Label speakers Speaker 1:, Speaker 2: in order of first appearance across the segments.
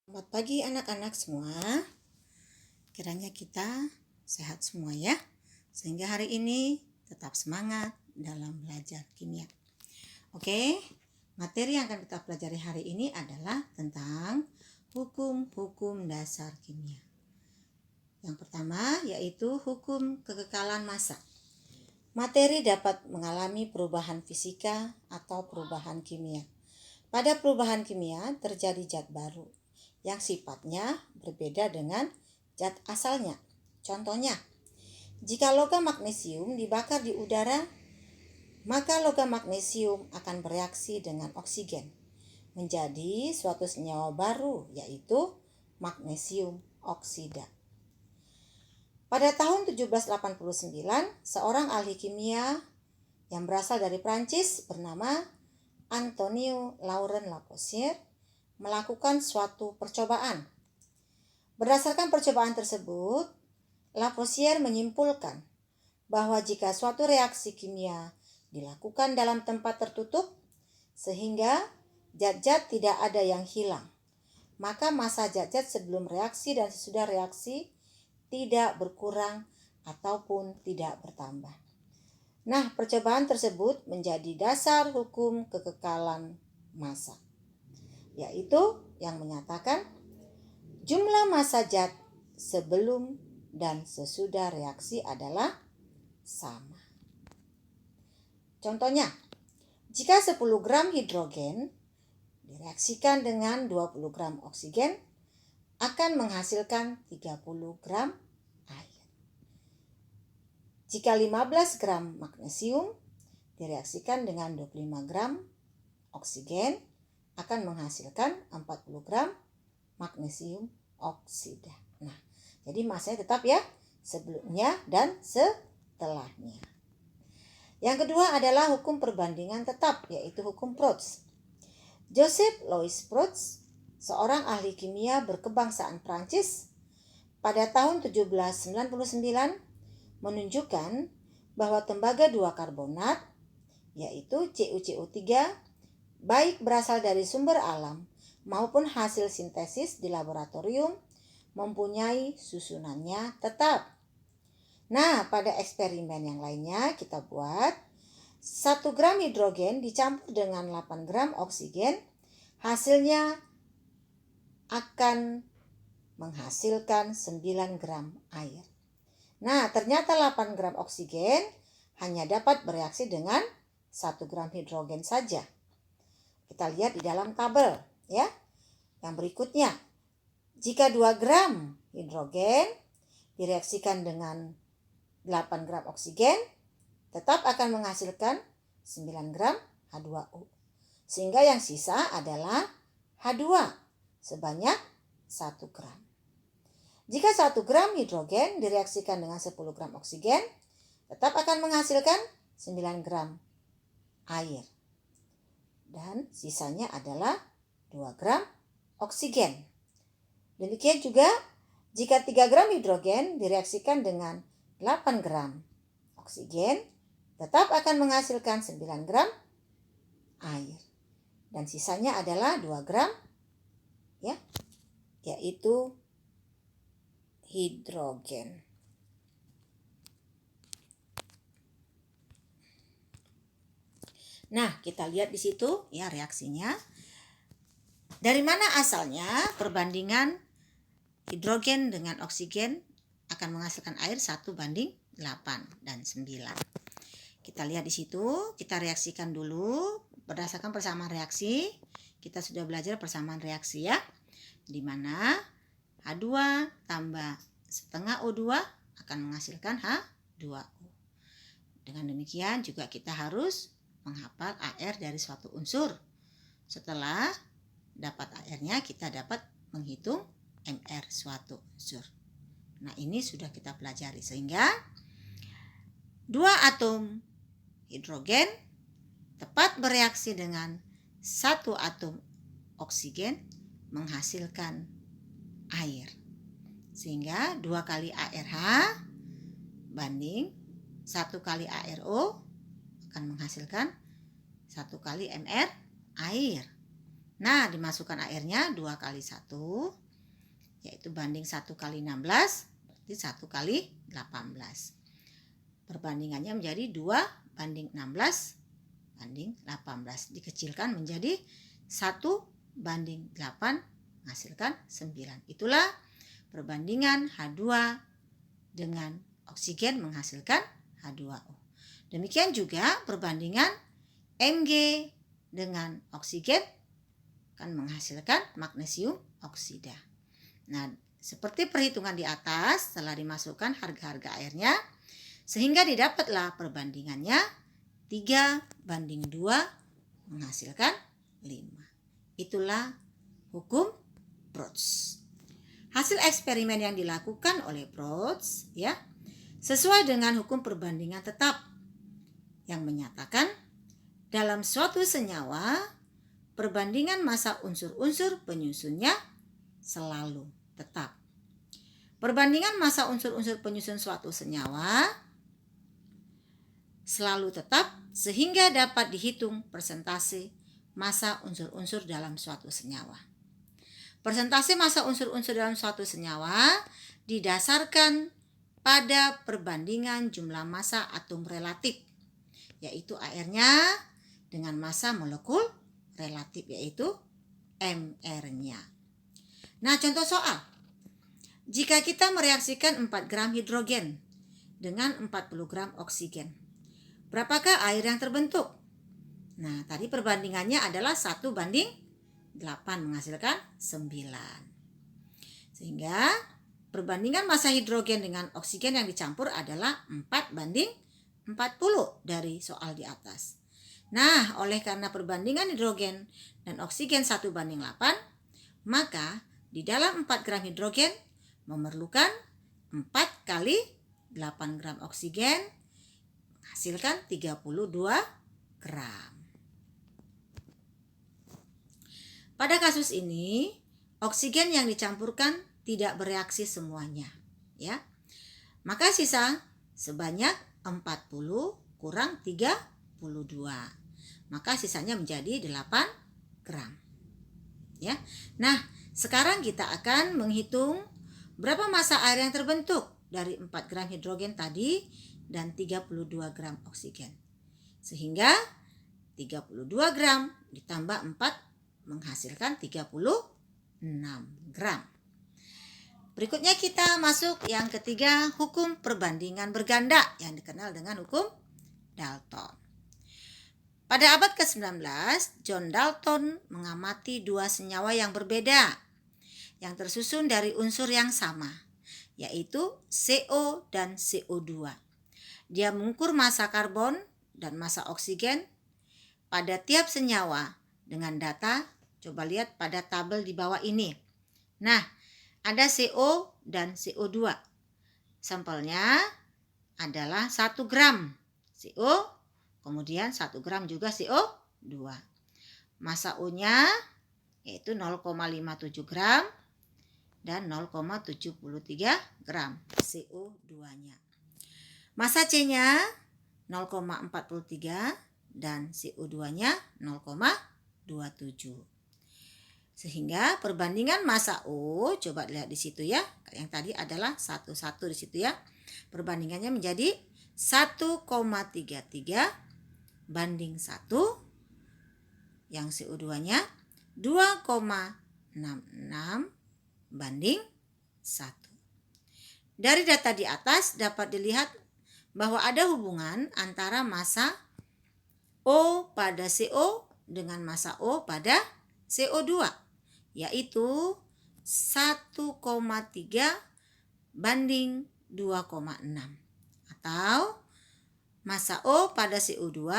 Speaker 1: Selamat pagi anak-anak semua. Kiranya kita sehat semua ya. Sehingga hari ini tetap semangat dalam belajar kimia. Oke, materi yang akan kita pelajari hari ini adalah tentang hukum-hukum dasar kimia. Yang pertama yaitu hukum kekekalan massa. Materi dapat mengalami perubahan fisika atau perubahan kimia. Pada perubahan kimia terjadi zat baru yang sifatnya berbeda dengan zat asalnya. Contohnya, jika logam magnesium dibakar di udara, maka logam magnesium akan bereaksi dengan oksigen menjadi suatu senyawa baru, yaitu magnesium oksida. Pada tahun 1789, seorang ahli kimia yang berasal dari Prancis bernama Antonio Laurent Lavoisier melakukan suatu percobaan. Berdasarkan percobaan tersebut, Lavoisier menyimpulkan bahwa jika suatu reaksi kimia dilakukan dalam tempat tertutup sehingga zat-zat tidak ada yang hilang, maka massa zat-zat sebelum reaksi dan sesudah reaksi tidak berkurang ataupun tidak bertambah. Nah, percobaan tersebut menjadi dasar hukum kekekalan massa, yaitu yang menyatakan jumlah massa zat sebelum dan sesudah reaksi adalah sama. Contohnya, jika 10 gram hidrogen direaksikan dengan 20 gram oksigen akan menghasilkan 30 gram air. Jika 15 gram magnesium direaksikan dengan 25 gram oksigen akan menghasilkan 40 gram magnesium oksida. Nah, jadi massanya tetap ya, sebelumnya dan setelahnya. Yang kedua adalah hukum perbandingan tetap, yaitu hukum Proust. Joseph Louis Proust, seorang ahli kimia berkebangsaan Prancis, pada tahun 1799 menunjukkan bahwa tembaga 2 karbonat, yaitu CuCO3, baik berasal dari sumber alam maupun hasil sintesis di laboratorium, mempunyai susunannya tetap. Nah, pada eksperimen yang lainnya kita buat 1 gram hidrogen dicampur dengan 8 gram oksigen, hasilnya akan menghasilkan 9 gram air. Nah, ternyata 8 gram oksigen hanya dapat bereaksi dengan 1 gram hidrogen saja. Kita lihat di dalam tabel ya. Yang berikutnya, jika 2 gram hidrogen direaksikan dengan 8 gram oksigen, tetap akan menghasilkan 9 gram H2O. Sehingga yang sisa adalah H2 sebanyak 1 gram. Jika 1 gram hidrogen direaksikan dengan 10 gram oksigen, tetap akan menghasilkan 9 gram air. Dan sisanya adalah 2 gram oksigen. Demikian juga jika 3 gram hidrogen direaksikan dengan 8 gram oksigen, tetap akan menghasilkan 9 gram air. Dan sisanya adalah 2 gram ya, yaitu hidrogen. Nah, kita lihat di situ ya reaksinya. Dari mana asalnya perbandingan hidrogen dengan oksigen akan menghasilkan air 1:8 dan 9. Kita lihat di situ, kita reaksikan dulu berdasarkan persamaan reaksi. Kita sudah belajar persamaan reaksi ya. Di mana H2 tambah setengah O2 akan menghasilkan H2O. Dengan demikian juga kita harus menghafal AR dari suatu unsur. Setelah dapat AR-nya, kita dapat menghitung MR suatu unsur. Nah, ini sudah kita pelajari sehingga 2 atom hidrogen tepat bereaksi dengan 1 atom oksigen menghasilkan air. Sehingga 2 kali ARH banding 1 kali ARO akan menghasilkan 1 kali MR air. Nah, dimasukkan airnya 2 kali 1, yaitu banding 1 kali 16, berarti 1 kali 18. Perbandingannya menjadi 2 banding 16 banding 18. Dikecilkan menjadi 1 banding 8 menghasilkan 9. Itulah perbandingan H2 dengan oksigen menghasilkan H2O. Demikian juga perbandingan Mg dengan oksigen akan menghasilkan magnesium oksida. Nah, seperti perhitungan di atas telah dimasukkan harga-harga airnya sehingga didapatlah perbandingannya 3 banding 2 menghasilkan 5. Itulah hukum Brooks. Hasil eksperimen yang dilakukan oleh Brooks ya sesuai dengan hukum perbandingan tetap yang menyatakan dalam suatu senyawa perbandingan massa unsur-unsur penyusunnya selalu tetap. Perbandingan massa unsur-unsur penyusun suatu senyawa selalu tetap sehingga dapat dihitung persentase massa unsur-unsur dalam suatu senyawa. Persentase massa unsur-unsur dalam suatu senyawa didasarkan pada perbandingan jumlah massa atom relatif, yaitu airnya dengan massa molekul relatif, yaitu Mr-nya. Nah, contoh soal. Jika kita mereaksikan 4 gram hidrogen dengan 40 gram oksigen, berapakah air yang terbentuk? Nah, tadi perbandingannya adalah 1 banding 8 menghasilkan 9. Sehingga perbandingan massa hidrogen dengan oksigen yang dicampur adalah 4 banding 40 dari soal di atas. Nah, oleh karena perbandingan hidrogen dan oksigen 1 banding 8, maka di dalam 4 gram hidrogen memerlukan 4 kali 8 gram oksigen menghasilkan 32 gram. Pada kasus ini, oksigen yang dicampurkan tidak bereaksi semuanya, ya. Maka sisa sebanyak 40 kurang 32. Maka sisanya menjadi 8 gram. Ya. Nah, sekarang kita akan menghitung berapa massa air yang terbentuk dari 4 gram hidrogen tadi dan 32 gram oksigen. Sehingga 32 gram ditambah 4 menghasilkan 36 gram. Berikutnya kita masuk yang ketiga, hukum perbandingan berganda yang dikenal dengan hukum Dalton. Pada abad ke-19, John Dalton mengamati 2 senyawa yang berbeda yang tersusun dari unsur yang sama, yaitu CO dan CO2. Dia mengukur massa karbon dan massa oksigen pada tiap senyawa dengan data, coba lihat pada tabel di bawah ini. Nah, ada CO dan CO2. Sampelnya adalah 1 gram CO, kemudian 1 gram juga CO2. Massa U-nya yaitu 0,57 gram dan 0,73 gram CO2-nya. Massa C-nya 0,43 dan CO2-nya 0,27. Sehingga perbandingan massa U, coba lihat di situ ya. Yang tadi adalah 1,1 di situ ya. Perbandingannya menjadi 1,33 banding 1. Yang CO2-nya 2,66 banding 1. Dari data di atas dapat dilihat bahwa ada hubungan antara massa O pada CO dengan massa O pada CO2, yaitu 1,3 banding 2,6. Atau massa O pada CO2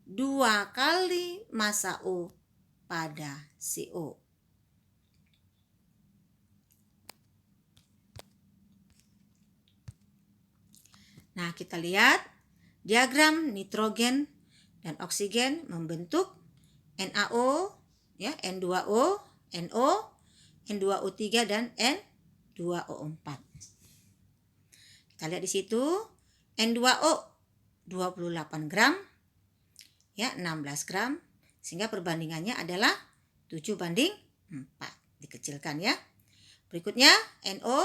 Speaker 1: 2 kali massa O pada CO. Nah, kita lihat diagram nitrogen dan oksigen membentuk NaO, ya, N2O, NO, N2O3 dan N2O4. Kita lihat di situ N2O 28 gram, ya, 16 gram, sehingga perbandingannya adalah 7:4. Dikecilkan ya. Berikutnya NO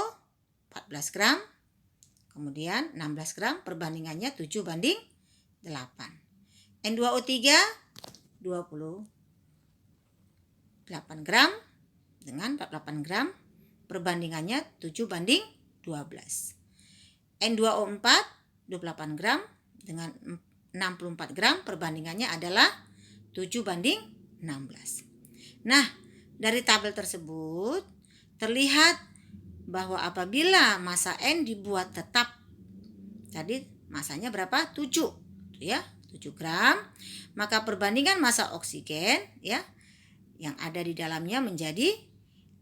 Speaker 1: 14 gram. Kemudian 16 gram, perbandingannya 7:8. N2O3 28 gram dengan 48 gram, perbandingannya 7:12. N2O4 28 gram dengan 64 gram, perbandingannya adalah 7:16. Nah, dari tabel tersebut terlihat bahwa apabila massa N dibuat tetap, tadi massanya berapa? 7 ya, 7 gram, maka perbandingan massa oksigen ya yang ada di dalamnya menjadi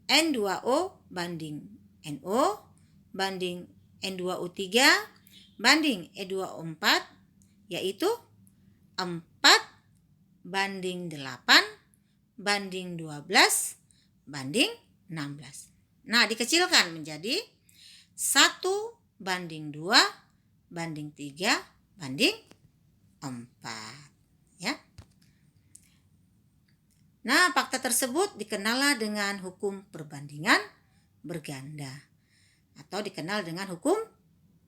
Speaker 1: N2O banding NO banding N2O3 banding E2O4, yaitu 4:8 banding 12 banding 16. Nah, dikecilkan menjadi 1:2 banding 3 banding 4 ya. Nah, fakta tersebut dikenallah dengan hukum perbandingan berganda atau dikenal dengan hukum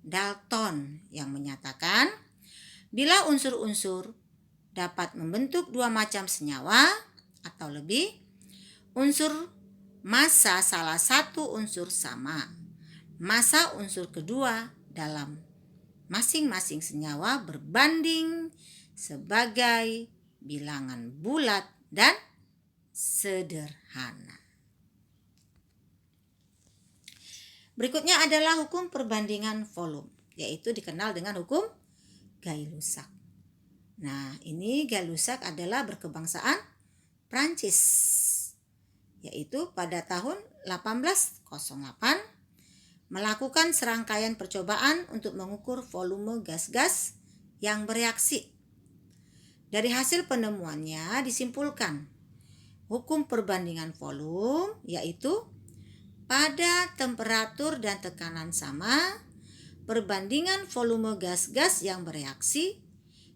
Speaker 1: Dalton yang menyatakan bila unsur-unsur dapat membentuk dua macam senyawa atau lebih, unsur massa salah satu unsur sama, massa unsur kedua dalam masing-masing senyawa berbanding sebagai bilangan bulat dan sederhana. Berikutnya adalah hukum perbandingan volume, yaitu dikenal dengan hukum Gay-Lussac. Nah, ini Gay-Lussac adalah berkebangsaan Prancis, yaitu pada tahun 1808 melakukan serangkaian percobaan untuk mengukur volume gas-gas yang bereaksi. Dari hasil penemuannya disimpulkan hukum perbandingan volume, yaitu pada temperatur dan tekanan sama, perbandingan volume gas-gas yang bereaksi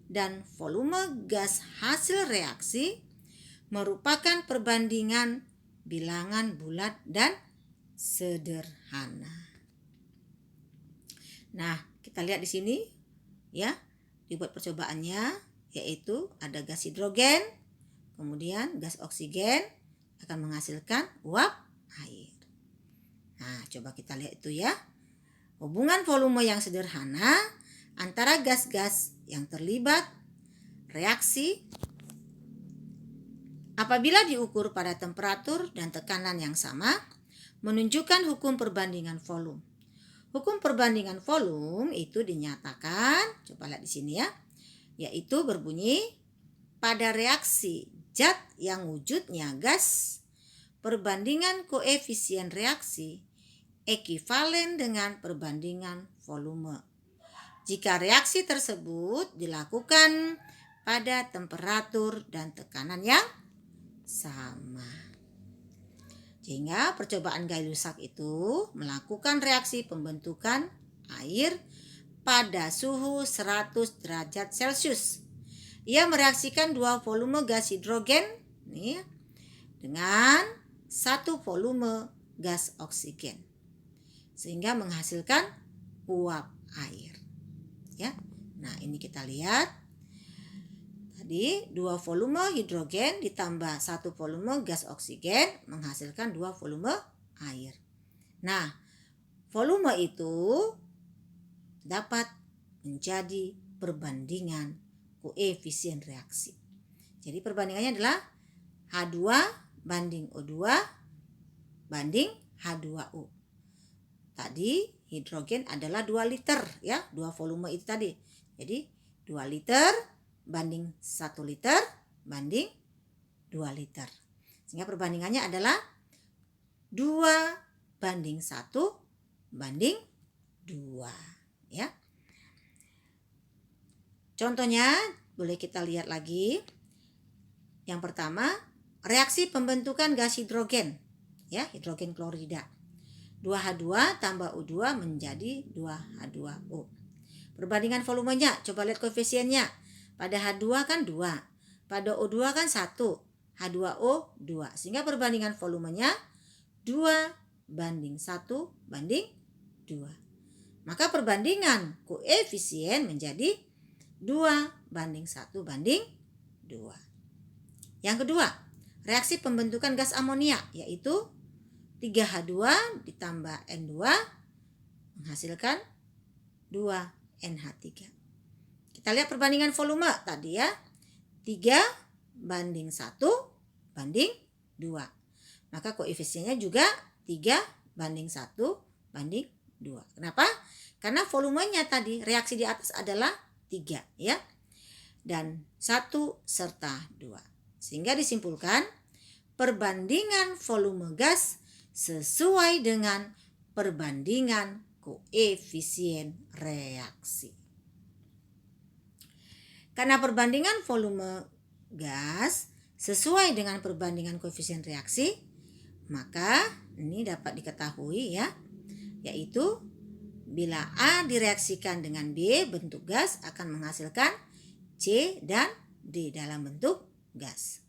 Speaker 1: dan volume gas hasil reaksi merupakan perbandingan bilangan bulat dan sederhana. Nah, kita lihat di sini ya, dibuat percobaannya, yaitu ada gas hidrogen, kemudian gas oksigen akan menghasilkan uap air. Nah, coba kita lihat itu ya. Hubungan volume yang sederhana antara gas-gas yang terlibat reaksi apabila diukur pada temperatur dan tekanan yang sama menunjukkan hukum perbandingan volume. Hukum perbandingan volume itu dinyatakan, coba lihat di sini ya, yaitu berbunyi pada reaksi zat yang wujudnya gas, perbandingan koefisien reaksi ekivalen dengan perbandingan volume. Jika reaksi tersebut dilakukan pada temperatur dan tekanan yang sama. Sehingga percobaan Gay-Lussac itu melakukan reaksi pembentukan air pada suhu 100 derajat Celcius. Ia mereaksikan dua volume gas hidrogen nih, dengan satu volume gas oksigen, sehingga menghasilkan uap air. Ya, nah ini kita lihat tadi dua volume hidrogen ditambah satu volume gas oksigen menghasilkan dua volume air. Nah, volume itu dapat menjadi perbandingan koefisien reaksi. Jadi perbandingannya adalah H2 banding O2 banding H2O. Tadi hidrogen adalah 2 liter ya, 2 volume itu tadi. Jadi 2 liter banding 1 liter banding 2 liter. Sehingga perbandingannya adalah 2:1 banding 2 ya. Contohnya boleh kita lihat lagi. Yang pertama, reaksi pembentukan gas hidrogen ya, hidrogen klorida. 2H2 tambah O2 menjadi 2H2O. Perbandingan volumenya, coba lihat koefisiennya. Pada H2 kan 2, pada O2 kan 1. H2O 2. Sehingga perbandingan volumenya 2:1:2. Maka perbandingan koefisien menjadi 2:1:2. Yang kedua, reaksi pembentukan gas amonia yaitu 3H2 ditambah N2 menghasilkan 2NH3. Kita lihat perbandingan volume tadi ya. 3:1:2. Maka koefisiennya juga 3:1:2. Kenapa? Karena volumenya tadi reaksi di atas adalah 3 ya. Dan 1 serta 2. Sehingga disimpulkan perbandingan volume gas sesuai dengan perbandingan koefisien reaksi. Karena perbandingan volume gas sesuai dengan perbandingan koefisien reaksi, maka ini dapat diketahui ya, yaitu bila A direaksikan dengan B bentuk gas akan menghasilkan C dan D dalam bentuk gas.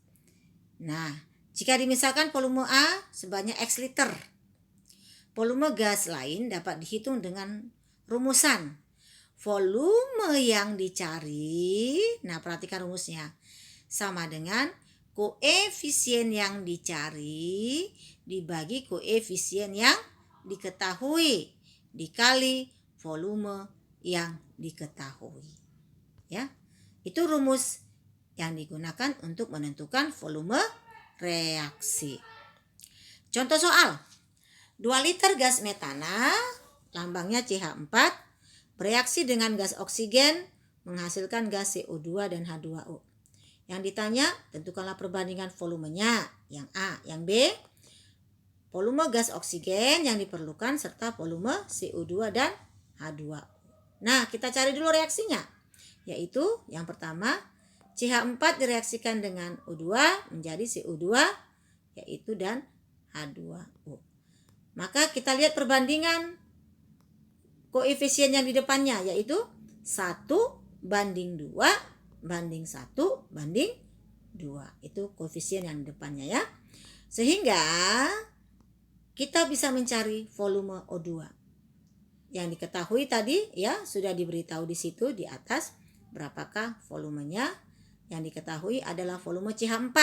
Speaker 1: Nah, jika dimisalkan volume A sebanyak X liter, volume gas lain dapat dihitung dengan rumusan volume yang dicari. Nah, perhatikan rumusnya. Sama dengan koefisien yang dicari dibagi koefisien yang diketahui dikali volume yang diketahui. Ya. Itu rumus yang digunakan untuk menentukan volume reaksi. Contoh soal. 2 liter gas metana, lambangnya CH4, bereaksi dengan gas oksigen menghasilkan gas CO2 dan H2O. Yang ditanya, tentukanlah perbandingan volumenya. Yang A. Yang B, volume gas oksigen yang diperlukan serta volume CO2 dan H2O. Nah, kita cari dulu reaksinya. Yaitu yang pertama, CH4 direaksikan dengan O2 menjadi CO2 yaitu dan H2O. Maka kita lihat perbandingan koefisien yang di depannya yaitu 1:2:1:2. Itu koefisien yang di depannya ya. Sehingga kita bisa mencari volume O2. Yang diketahui tadi ya sudah diberitahu di situ di atas berapakah volumenya. Yang diketahui adalah volume CH4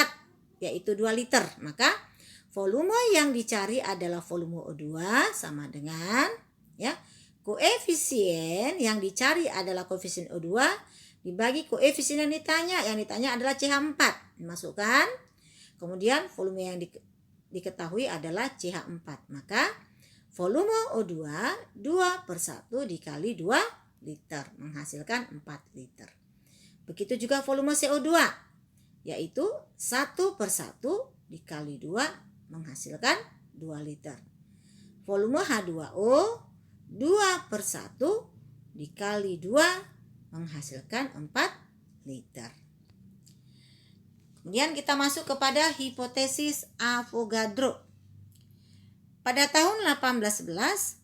Speaker 1: yaitu 2 liter. Maka volume yang dicari adalah volume O2 sama dengan ya koefisien yang dicari adalah koefisien O2 dibagi koefisien yang ditanya. Yang ditanya adalah CH4. Dimasukkan. Kemudian volume yang diketahui adalah CH4. Maka volume O2 2/1 dikali 2 liter menghasilkan 4 liter. Begitu juga volume CO2 yaitu 1/1 dikali 2 menghasilkan 2 liter. Volume H2O 2/1 dikali 2 menghasilkan 4 liter. Kemudian kita masuk kepada hipotesis Avogadro. Pada tahun 1811,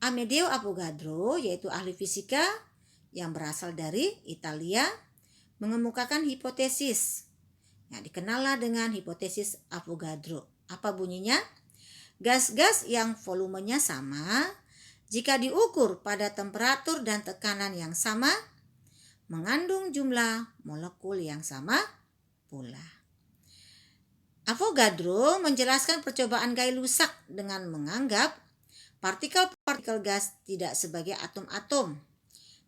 Speaker 1: Amedeo Avogadro yaitu ahli fisika yang berasal dari Italia mengemukakan hipotesis. Nah, dikenallah dengan hipotesis Avogadro. Apa bunyinya? Gas-gas yang volumenya sama jika diukur pada temperatur dan tekanan yang sama mengandung jumlah molekul yang sama pula. Avogadro menjelaskan percobaan Gay-Lussac dengan menganggap partikel-partikel gas tidak sebagai atom-atom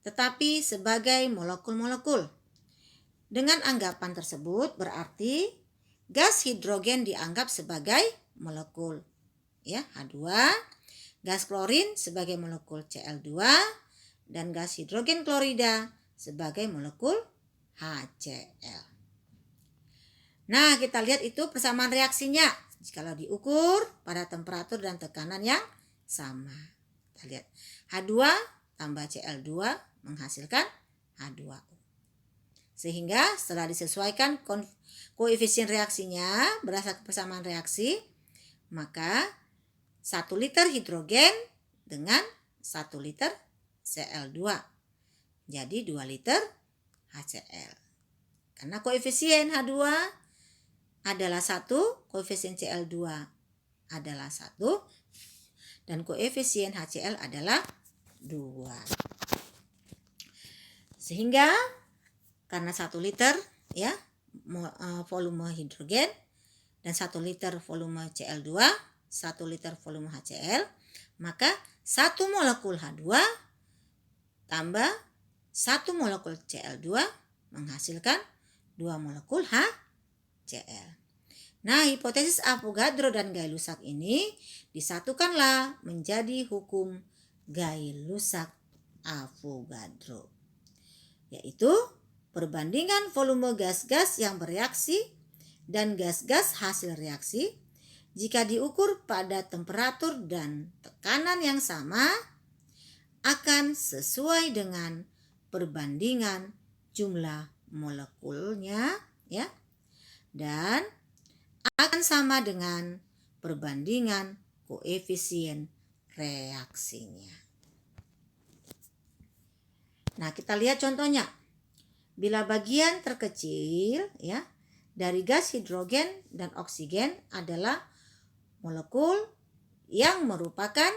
Speaker 1: tetapi sebagai molekul-molekul. Dengan anggapan tersebut berarti gas hidrogen dianggap sebagai molekul ya H2, gas klorin sebagai molekul Cl2 dan gas hidrogen klorida sebagai molekul HCl. Nah, kita lihat itu persamaan reaksinya jikalau diukur pada temperatur dan tekanan yang sama. Kita lihat H2 tambah Cl2 menghasilkan H2O. Sehingga setelah disesuaikan koefisien reaksinya berdasarkan persamaan reaksi, maka 1 liter hidrogen dengan 1 liter Cl2. Jadi 2 liter HCl. Karena koefisien H2 adalah 1, koefisien Cl2 adalah 1, dan koefisien HCl adalah 2. Sehingga karena 1 liter ya volume hidrogen dan 1 liter volume Cl2, 1 liter volume HCl, maka 1 molekul H2 tambah 1 molekul Cl2 menghasilkan 2 molekul HCl. Nah, hipotesis Avogadro dan Gay-Lussac ini disatukanlah menjadi hukum Gay-Lussac-Avogadro, yaitu perbandingan volume gas-gas yang bereaksi dan gas-gas hasil reaksi jika diukur pada temperatur dan tekanan yang sama akan sesuai dengan perbandingan jumlah molekulnya ya, dan akan sama dengan perbandingan koefisien reaksinya. Nah, kita lihat contohnya. Bila bagian terkecil ya dari gas hidrogen dan oksigen adalah molekul yang merupakan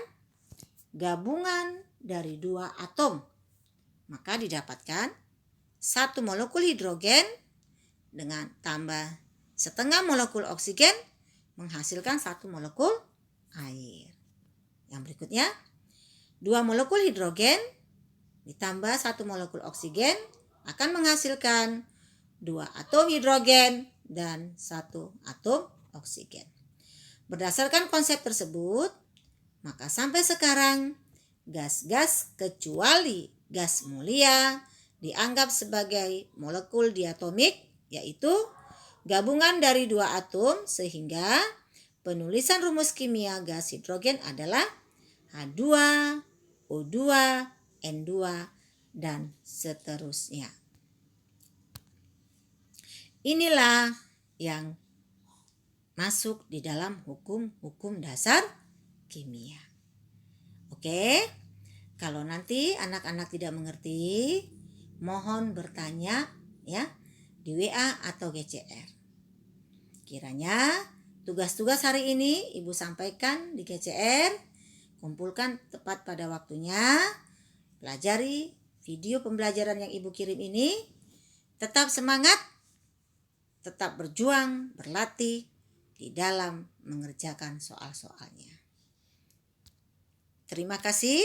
Speaker 1: gabungan dari 2 atom, maka didapatkan 1 molekul hidrogen dengan tambah setengah molekul oksigen menghasilkan 1 molekul air. Yang berikutnya, 2 molekul hidrogen ditambah 1 molekul oksigen akan menghasilkan 2 atom hidrogen dan 1 atom oksigen. Berdasarkan konsep tersebut, maka sampai sekarang gas-gas kecuali gas mulia dianggap sebagai molekul diatomik, yaitu gabungan dari 2 atom, sehingga penulisan rumus kimia gas hidrogen adalah H2, O2, N2, dan seterusnya. Inilah yang masuk di dalam hukum-hukum dasar kimia. Oke, kalau nanti anak-anak tidak mengerti, mohon bertanya ya di WA atau GCR. Kiranya tugas-tugas hari ini Ibu sampaikan di GCR, kumpulkan tepat pada waktunya, pelajari video pembelajaran yang Ibu kirim ini, tetap semangat, tetap berjuang, berlatih di dalam mengerjakan soal-soalnya. Terima kasih.